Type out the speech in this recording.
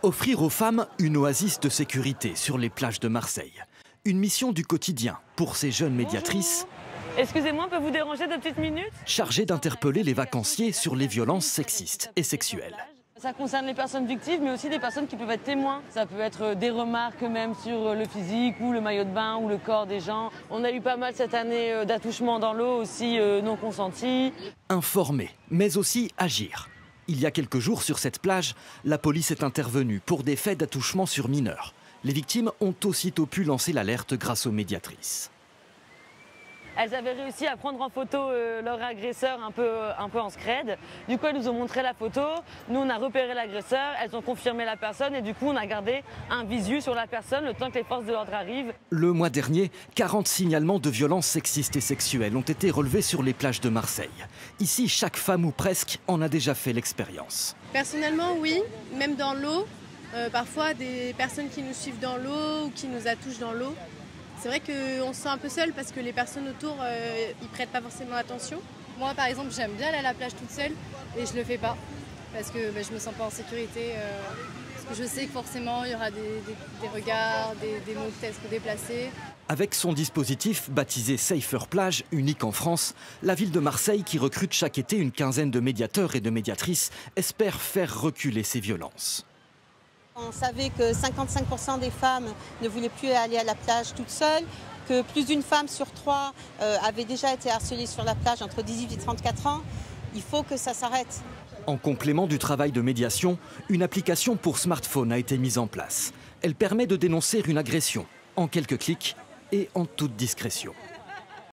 Offrir aux femmes une oasis de sécurité sur les plages de Marseille. Une mission du quotidien pour ces jeunes médiatrices. Excusez-moi, on peut vous déranger 2 petites minutes? Chargées d'interpeller les vacanciers sur les violences sexistes et sexuelles. Ça concerne les personnes victimes, mais aussi des personnes qui peuvent être témoins. Ça peut être des remarques même sur le physique ou le maillot de bain ou le corps des gens. On a eu pas mal cette année d'attouchements dans l'eau aussi non consentis. Informer, mais aussi agir. Il y a quelques jours sur cette plage, la police est intervenue pour des faits d'attouchement sur mineurs. Les victimes ont aussitôt pu lancer l'alerte grâce aux médiatrices. Elles avaient réussi à prendre en photo leur agresseur un peu en scred. Du coup, elles nous ont montré la photo. Nous, on a repéré l'agresseur. Elles ont confirmé la personne. Et du coup, on a gardé un visu sur la personne le temps que les forces de l'ordre arrivent. Le mois dernier, 40 signalements de violences sexistes et sexuelles ont été relevés sur les plages de Marseille. Ici, chaque femme ou presque en a déjà fait l'expérience. Personnellement, oui. Même dans l'eau. Parfois, des personnes qui nous suivent dans l'eau ou qui nous attouchent dans l'eau. C'est vrai qu'on se sent un peu seul parce que les personnes autour, ils prêtent pas forcément attention. Moi, par exemple, j'aime bien aller à la plage toute seule et je le fais pas parce que je me sens pas en sécurité. Parce que je sais que forcément, il y aura des regards, des mots peut-être déplacés. Avec son dispositif baptisé Safer Plage, unique en France, la ville de Marseille, qui recrute chaque été une quinzaine de médiateurs et de médiatrices, espère faire reculer ces violences. On savait que 55% des femmes ne voulaient plus aller à la plage toutes seules, que plus d'une femme sur 3 avait déjà été harcelée sur la plage entre 18 et 34 ans. Il faut que ça s'arrête. En complément du travail de médiation, une application pour smartphone a été mise en place. Elle permet de dénoncer une agression en quelques clics et en toute discrétion.